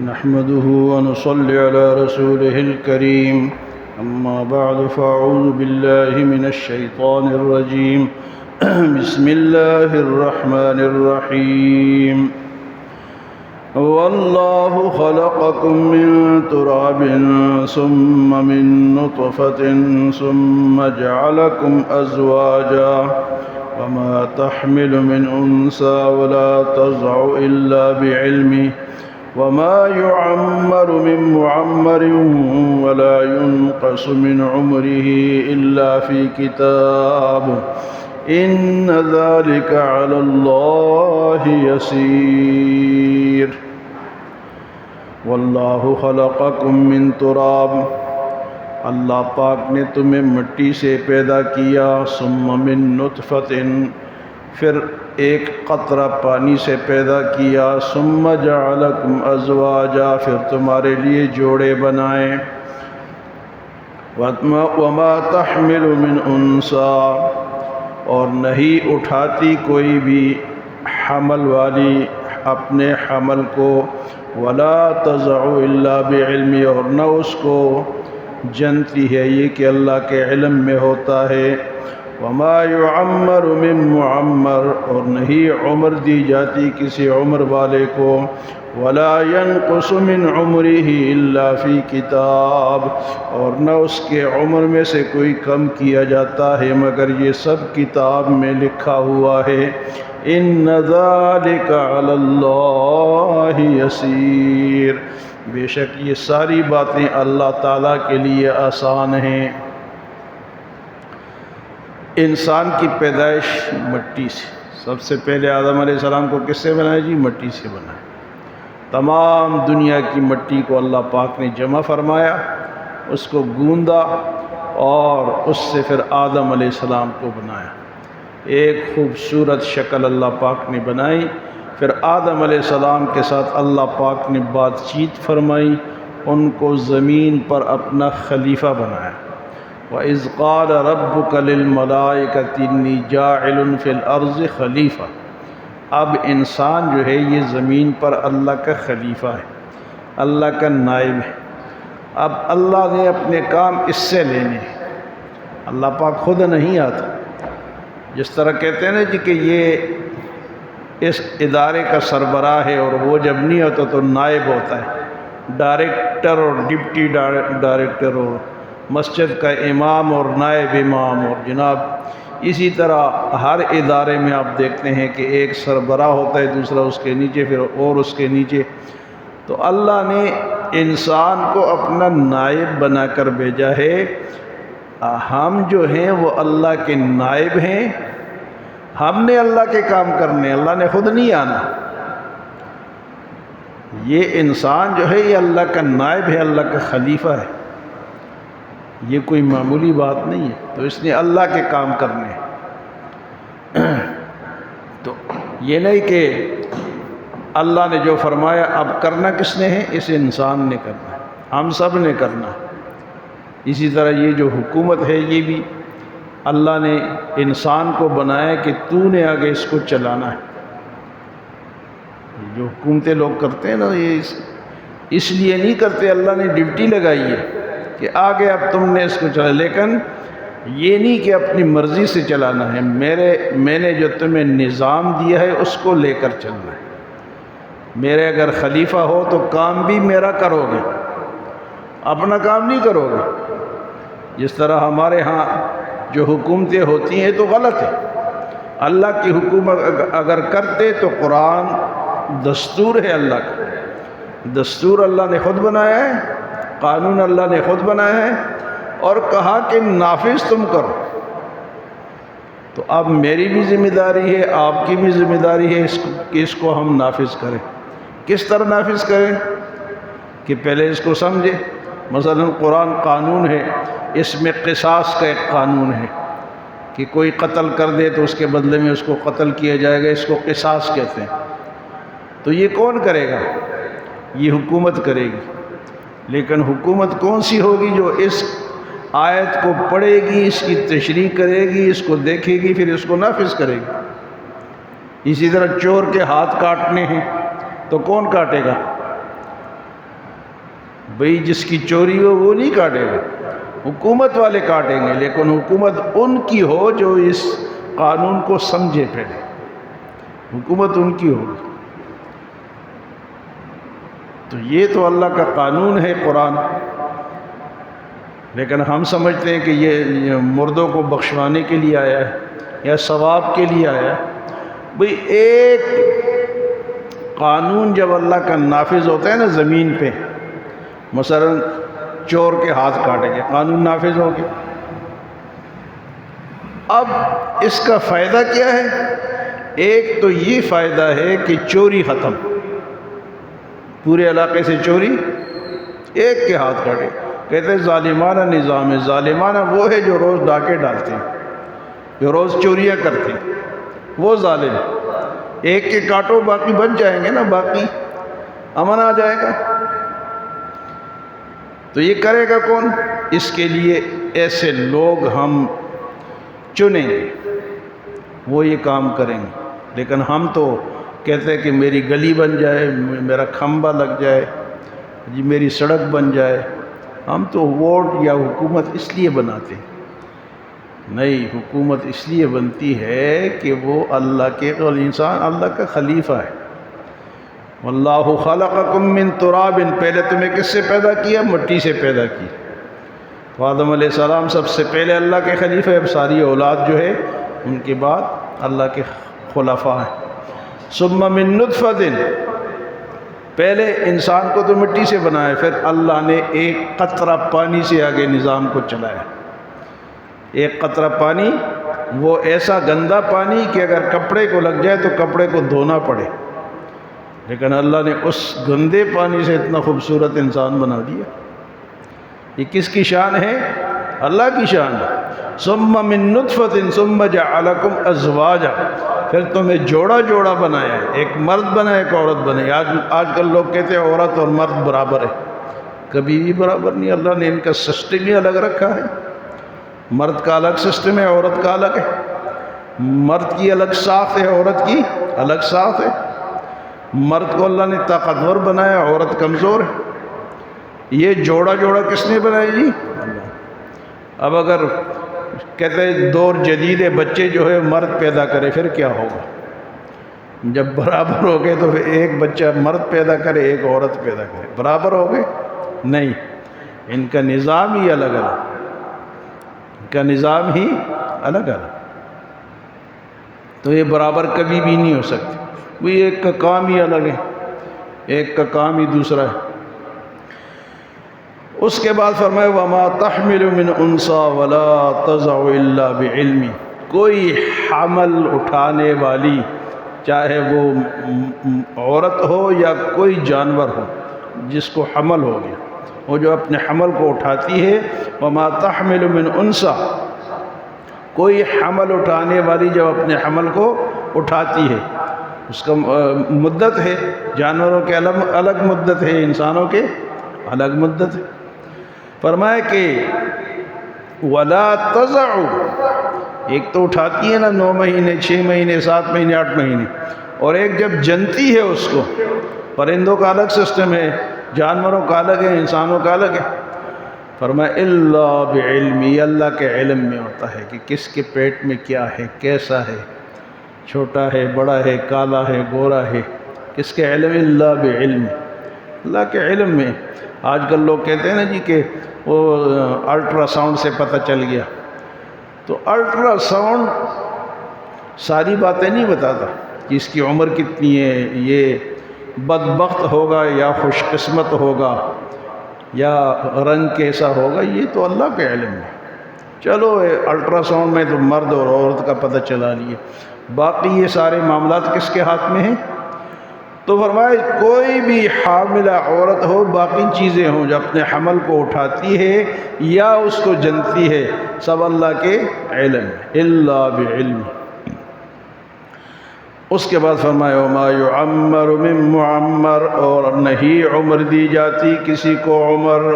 نحمده ونصلي على رسوله الكريم أما بعد فأعوذ بالله من الشيطان الرجيم بسم الله الرحمن الرحيم والله خلقكم من تراب ثم من نطفة ثم جعلكم أزواجا وما تحمل من أنثى ولا تضع إلا بعلمه وما يعمر من معمر ولا ينقص من عمره إلا في كتاب إن ذلك على الله يسير واللہ خلقکم من تراب، اللہ پاک نے تمہیں مٹی سے پیدا کیا، ثم من نطفۃ، پھر ایک قطرہ پانی سے پیدا کیا، ثم جعلکم ازواجا، پھر تمہارے لیے جوڑے بنائے، وما تحمل من انثیٰ، اور نہیں اٹھاتی کوئی بھی حمل والی اپنے حمل کو، ولا تضع الا بعلم، اور نہ اس کو جنتی ہے یہ کہ اللہ کے علم میں ہوتا ہے، وما يعمر من معمر، اور نہیں عمر دی جاتی کسی عمر والے کو، ولا ينقص من عمره الا في کتاب، اور نہ اس کے عمر میں سے کوئی کم کیا جاتا ہے مگر یہ سب کتاب میں لکھا ہوا ہے، ان ذلك على اللہ یسیر، بے شک یہ ساری باتیں اللہ تعالیٰ کے لیے آسان ہیں۔ انسان کی پیدائش مٹی سے، سب سے پہلے آدم علیہ السلام کو کس سے بنایا جی؟ مٹی سے بنایا۔ تمام دنیا کی مٹی کو اللہ پاک نے جمع فرمایا، اس کو گوندا اور اس سے پھر آدم علیہ السلام کو بنایا، ایک خوبصورت شکل اللہ پاک نے بنائی، پھر آدم علیہ السلام کے ساتھ اللہ پاک نے بات چیت فرمائی، ان کو زمین پر اپنا خلیفہ بنایا۔ وَإِذْ قَالَ رَبُّكَ لِلْمَلَائِكَةِ إِنِّي جَاعِلٌ فِي الْأَرْضِ خلیفہ، اب انسان جو ہے یہ زمین پر اللہ کا خلیفہ ہے، اللہ کا نائب ہے، اب اللہ نے اپنے کام اس سے لینے ہیں، اللہ پاک خود نہیں آتا، جس طرح کہتے ہیں نا جی کہ یہ اس ادارے کا سربراہ ہے اور وہ جب نہیں ہوتا تو نائب ہوتا ہے، ڈائریکٹر اور ڈپٹی ڈائریکٹر اور مسجد کا امام اور نائب امام، اور جناب اسی طرح ہر ادارے میں آپ دیکھتے ہیں کہ ایک سربراہ ہوتا ہے، دوسرا اس کے نیچے، پھر اور اس کے نیچے، تو اللہ نے انسان کو اپنا نائب بنا کر بھیجا ہے، ہم جو ہیں وہ اللہ کے نائب ہیں، ہم نے اللہ کے کام کرنے، اللہ نے خود نہیں آنا، یہ انسان جو ہے یہ اللہ کا نائب ہے، اللہ کا خلیفہ ہے، یہ کوئی معمولی بات نہیں ہے، تو اس نے اللہ کے کام کرنے ہیں، تو یہ نہیں کہ اللہ نے جو فرمایا اب کرنا کس نے ہے؟ اس انسان نے کرنا ہے، ہم سب نے کرنا ہے۔ اسی طرح یہ جو حکومت ہے یہ بھی اللہ نے انسان کو بنایا کہ تو نے آگے اس کو چلانا ہے، جو حکومتیں لوگ کرتے ہیں نا یہ اس لیے نہیں کرتے، اللہ نے ڈیوٹی لگائی ہے کہ آگے اب تم نے اس کو چلا، لیکن یہ نہیں کہ اپنی مرضی سے چلانا ہے، میں نے جو تمہیں نظام دیا ہے اس کو لے کر چلنا ہے، میرے اگر خلیفہ ہو تو کام بھی میرا کرو گے، اپنا کام نہیں کرو گے، جس طرح ہمارے ہاں جو حکومتیں ہوتی ہیں تو غلط ہے، اللہ کی حکومت اگر کرتے تو قرآن دستور ہے، اللہ کا دستور اللہ نے خود بنایا ہے، قانون اللہ نے خود بنایا ہے اور کہا کہ نافذ تم کرو، تو اب میری بھی ذمہ داری ہے، آپ کی بھی ذمہ داری ہے کہ اس کو ہم نافذ کریں۔ کس طرح نافذ کریں؟ کہ پہلے اس کو سمجھے، مثلا قرآن قانون ہے، اس میں قصاص کا ایک قانون ہے کہ کوئی قتل کر دے تو اس کے بدلے میں اس کو قتل کیا جائے گا، اس کو قصاص کہتے ہیں، تو یہ کون کرے گا؟ یہ حکومت کرے گی، لیکن حکومت کون سی ہوگی؟ جو اس آیت کو پڑھے گی، اس کی تشریح کرے گی، اس کو دیکھے گی، پھر اس کو نافذ کرے گی۔ اسی طرح چور کے ہاتھ کاٹنے ہیں تو کون کاٹے گا؟ بھئی جس کی چوری ہو وہ نہیں کاٹے گا، حکومت والے کاٹیں گے، لیکن حکومت ان کی ہو جو اس قانون کو سمجھے پہلے، حکومت ان کی ہوگی۔ تو یہ تو اللہ کا قانون ہے قرآن، لیکن ہم سمجھتے ہیں کہ یہ مردوں کو بخشوانے کے لیے آیا ہے یا ثواب کے لیے آیا ہے۔ بھئی ایک قانون جب اللہ کا نافذ ہوتا ہے نا زمین پہ، مثلا چور کے ہاتھ کاٹے گے، قانون نافذ ہو گیا۔ اب اس کا فائدہ کیا ہے؟ ایک تو یہ فائدہ ہے کہ چوری ختم، پورے علاقے سے چوری، ایک کے ہاتھ کاٹے۔ کہتے ہیں ظالمانہ نظام ہے، ظالمانہ وہ ہے جو روز ڈاکے ڈالتے ہیں، جو روز چوریاں کرتے ہیں، وہ ظالم۔ ایک کے کاٹو باقی بچ جائیں گے نا، باقی امن آ جائے گا۔ تو یہ کرے گا کون؟ اس کے لیے ایسے لوگ ہم چنیں گے، وہ یہ کام کریں گے۔ لیکن ہم تو کہتے ہیں کہ میری گلی بن جائے، میرا کھمبا لگ جائے جی، میری سڑک بن جائے۔ ہم تو ووٹ یا حکومت اس لیے بناتے ہیں، نہیں، حکومت اس لیے بنتی ہے کہ وہ اللہ کے، اور انسان اللہ کا خلیفہ ہے۔ واللہ خلقکم من تراب، پہلے تمہیں کس سے پیدا کیا؟ مٹی سے پیدا کی۔ تو آدم علیہ السلام سب سے پہلے اللہ کے خلیفہ، اب ساری اولاد جو ہے ان کے بعد اللہ کے خلفاء ہیں۔ ثم من نطفۃ، پہلے انسان کو تو مٹی سے بنایا، پھر اللہ نے ایک قطرہ پانی سے آگے نظام کو چلایا۔ ایک قطرہ پانی، وہ ایسا گندا پانی کہ اگر کپڑے کو لگ جائے تو کپڑے کو دھونا پڑے، لیکن اللہ نے اس گندے پانی سے اتنا خوبصورت انسان بنا دیا۔ یہ کس کی شان ہے؟ اللہ کی شان ہے۔ ثم من نطفۃ ثم جعلکم ازواجا، پھر تمہیں جوڑا جوڑا بنایا ہے، ایک مرد بنا ایک عورت بنائی۔ آج کل لوگ کہتے ہیں عورت اور مرد برابر ہے، کبھی بھی برابر نہیں۔ اللہ نے ان کا سسٹم ہی الگ رکھا ہے، مرد کا الگ سسٹم ہے، عورت کا الگ ہے۔ مرد کی الگ ساخت ہے، عورت کی الگ ساخت ہے۔ مرد کو اللہ نے طاقتور بنایا، عورت کمزور ہے۔ یہ جوڑا جوڑا کس نے بنایا جی؟ اللہ۔ اب اگر کہتے ہیں دور جدید بچے جو ہے مرد پیدا کرے، پھر کیا ہوگا؟ جب برابر ہو گئے تو پھر ایک بچہ مرد پیدا کرے ایک عورت پیدا کرے، برابر ہو گئے؟ نہیں، ان کا نظام ہی الگ الگ، ان کا نظام ہی الگ الگ، تو یہ برابر کبھی بھی نہیں ہو سکتے۔ وہ ایک کا کام ہی الگ ہے، ایک کا کام ہی دوسرا ہے۔ اس کے بعد فرمایا وَمَا تَحْمِلُ مِنْ أُنْثَىٰ وَلَا تَضَعُ إِلَّا بِعِلْمِ، کوئی حمل اٹھانے والی، چاہے وہ عورت ہو یا کوئی جانور ہو، جس کو حمل ہو گیا، وہ جو اپنے حمل کو اٹھاتی ہے، وَمَا تَحْمِلُ مِنْ أُنْثَىٰ، کوئی حمل اٹھانے والی جب اپنے حمل کو اٹھاتی ہے، اس کا مدت ہے، جانوروں کے الگ مدت ہے، انسانوں کے الگ مدت ہے۔ فرمایا کہ وَلَا تَضَعُ، ایک تو اٹھاتی ہے نا 9 مہینے 6 مہینے 7 مہینے 8 مہینے، اور ایک جب جنتی ہے اس کو، پرندوں کا الگ سسٹم ہے، جانوروں کا الگ ہے، انسانوں کا الگ ہے۔ فرمایا اِلَّا بِعِلْمِ، یہ اللہ کے علم میں ہوتا ہے کہ کس کے پیٹ میں کیا ہے، کیسا ہے، چھوٹا ہے بڑا ہے، کالا ہے گورا ہے، کس کے علم؟ اِلَّا بِعِلْمِ، اللہ کے علم میں۔ آج کل لوگ کہتے ہیں نا جی کہ وہ الٹرا ساؤنڈ سے پتہ چل گیا، تو الٹرا ساؤنڈ ساری باتیں نہیں بتاتا کہ اس کی عمر کتنی ہے، یہ بدبخت ہوگا یا خوش قسمت ہوگا یا رنگ کیسا ہوگا، یہ تو اللہ کے علم میں۔ چلو الٹرا ساؤنڈ میں تو مرد اور عورت کا پتہ چلا لیے، باقی یہ سارے معاملات کس کے ہاتھ میں ہیں؟ تو فرمایا کوئی بھی حاملہ عورت ہو، باقی چیزیں ہوں جو اپنے حمل کو اٹھاتی ہے یا اس کو جنتی ہے، سب اللہ کے علم ہے، الا بعلم۔ اس کے بعد فرمایا وما يعمر من معمر، اور نہیں عمر دی جاتی کسی کو عمر،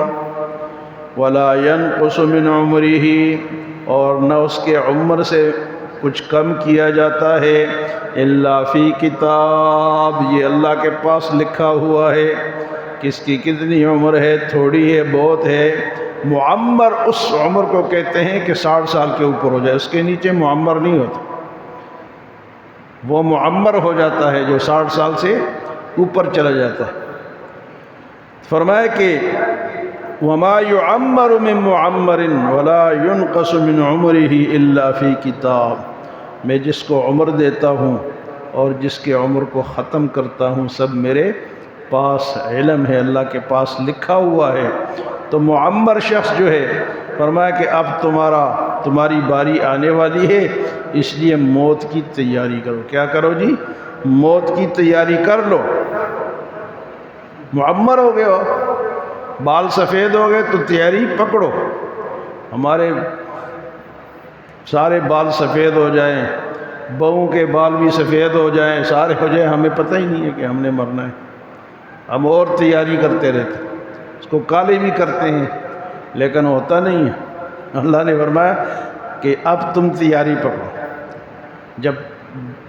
ولا ينقص من عمره، اور نہ اس کے عمر سے کچھ کم کیا جاتا ہے، الا فی کتاب، یہ اللہ کے پاس لکھا ہوا ہے۔ کس کی کتنی عمر ہے، تھوڑی ہے، بہت ہے؟ معمر اس عمر کو کہتے ہیں کہ 60 سال کے اوپر ہو جائے، اس کے نیچے معمر نہیں ہوتا۔ وہ معمر ہو جاتا ہے جو 60 سال سے اوپر چلا جاتا ہے۔ فرمایا کہ وما يعمر من معمر ولا ينقص من عمره الا فی کتاب، میں جس کو عمر دیتا ہوں اور جس کے عمر کو ختم کرتا ہوں سب میرے پاس علم ہے، اللہ کے پاس لکھا ہوا ہے۔ تو معمر شخص جو ہے، فرمایا کہ اب تمہاری باری آنے والی ہے، اس لیے موت کی تیاری کرو۔ کیا کرو جی؟ موت کی تیاری کر لو۔ معمر ہو گئے ہو، بال سفید ہو گئے تو تیاری پکڑو۔ ہمارے سارے بال سفید ہو جائیں، بہوں کے بال بھی سفید ہو جائیں، سارے ہو جائیں، ہمیں پتہ ہی نہیں ہے کہ ہم نے مرنا ہے، ہم اور تیاری کرتے رہتے، اس کو کالے بھی کرتے ہیں لیکن ہوتا نہیں ہے۔ اللہ نے فرمایا کہ اب تم تیاری پکڑو، جب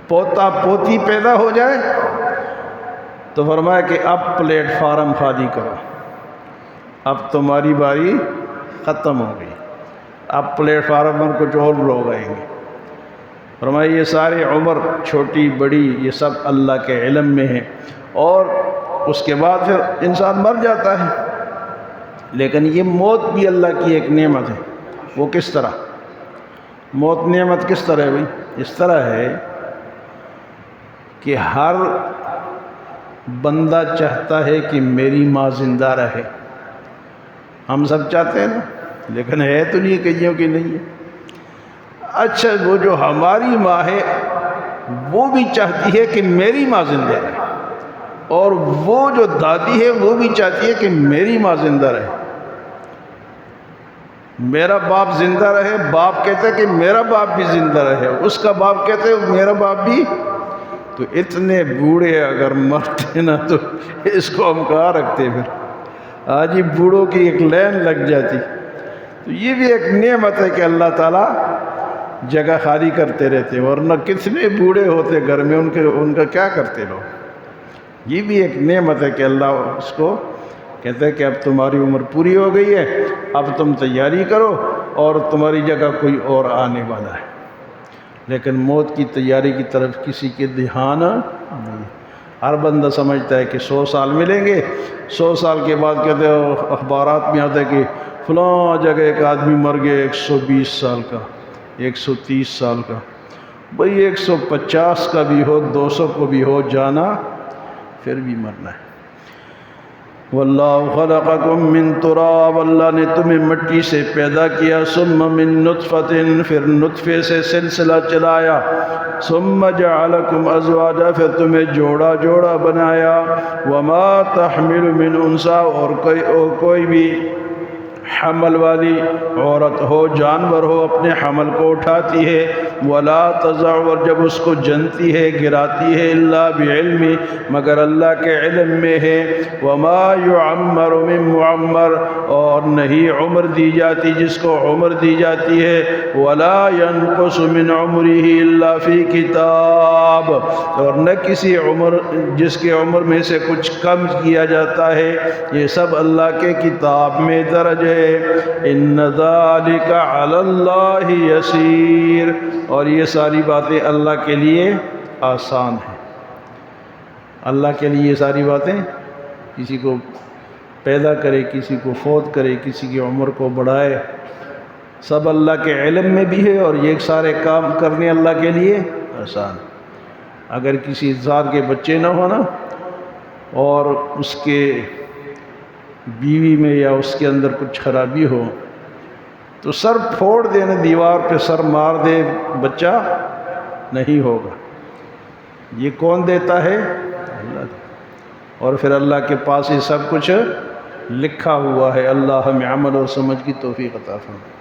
پوتا پوتی پیدا ہو جائے تو فرمایا کہ اب پلیٹ فارم خالی کرو، اب تمہاری باری ختم ہو گئی، اب پلیٹ فارم پر کچھ اور لوگ آئیں گے۔ فرمایا یہ سارے عمر چھوٹی بڑی یہ سب اللہ کے علم میں ہے، اور اس کے بعد پھر انسان مر جاتا ہے، لیکن یہ موت بھی اللہ کی ایک نعمت ہے۔ وہ کس طرح؟ موت نعمت کس طرح ہے بھائی؟ اس طرح ہے کہ ہر بندہ چاہتا ہے کہ میری ماں زندہ رہے، ہم سب چاہتے ہیں نا، لیکن ہے تو نہیں کئیوں کی نہیں ہے۔ اچھا وہ جو ہماری ماں ہے وہ بھی چاہتی ہے کہ میری ماں زندہ رہے، اور وہ جو دادی ہے وہ بھی چاہتی ہے کہ میری ماں زندہ رہے۔ میرا باپ زندہ رہے، باپ کہتا ہے کہ میرا باپ بھی زندہ رہے، اس کا باپ کہتا ہے میرا باپ بھی۔ تو اتنے بوڑھے اگر مرتے نا تو اس کو ہم کہاں رکھتے پھر؟ آج ہی بوڑھوں کی ایک لین لگ جاتی۔ تو یہ بھی ایک نعمت ہے کہ اللہ تعالیٰ جگہ خالی کرتے رہتے، ورنہ کتنے بوڑھے ہوتے گھر میں، ان کا کیا کرتے لوگ؟ یہ بھی ایک نعمت ہے کہ اللہ اس کو کہتا ہے کہ اب تمہاری عمر پوری ہو گئی ہے، اب تم تیاری کرو اور تمہاری جگہ کوئی اور آنے والا ہے۔ لیکن موت کی تیاری کی طرف کسی کے دھیان نہیں۔ ہر بندہ سمجھتا ہے کہ 100 سال ملیں گے، 100 سال کے بعد کہتے ہیں اخبارات میں آتا ہے کہ فلاں جگہ ایک آدمی مر گیا 120 سال کا، 130 سال کا۔ بھئی 150 کا بھی ہو، 200 کو بھی ہو، جانا پھر بھی مرنا ہے۔ واللہ خلقکم من تراب، اللہ نے تمہیں مٹی سے پیدا کیا، ثم من نطفۃ، پھر نطفے سے سلسلہ چلایا، ثم جعلکم ازواجا، پھر تمہیں جوڑا جوڑا بنایا، وما تحمل من انثی، اور کوئی بھی حمل والی عورت ہو، جانور ہو، اپنے حمل کو اٹھاتی ہے، ولا تضع، اور جب اس کو جنتی ہے گراتی ہے، الا بعلم، مگر اللہ کے علم میں ہے، وما يعمر من معمر، اور نہیں عمر دی جاتی جس کو عمر دی جاتی ہے، ولا ينقص من عمره الا فی کتاب، اور نہ کسی عمر جس کے عمر میں سے کچھ کم کیا جاتا ہے، یہ سب اللہ کے کتاب میں درج ہے۔ ان ذالک علی اللہ یسیر، اور یہ ساری باتیں اللہ کے لیے آسان ہیں۔ اللہ کے لیے یہ ساری باتیں، کسی کو پیدا کرے، کسی کو فوت کرے، کسی کی عمر کو بڑھائے، سب اللہ کے علم میں بھی ہے، اور یہ سارے کام کرنے اللہ کے لیے آسان۔ اگر کسی ذات کے بچے نہ ہونا اور اس کے بیوی میں یا اس کے اندر کچھ خرابی ہو تو سر پھوڑ دینا، دیوار پہ سر مار دے، بچہ نہیں ہوگا۔ یہ کون دیتا ہے؟ اللہ۔ اور پھر اللہ کے پاس یہ سب کچھ لکھا ہوا ہے۔ اللہ ہمیں عمل اور سمجھ کی توفیق عطا فرمائے۔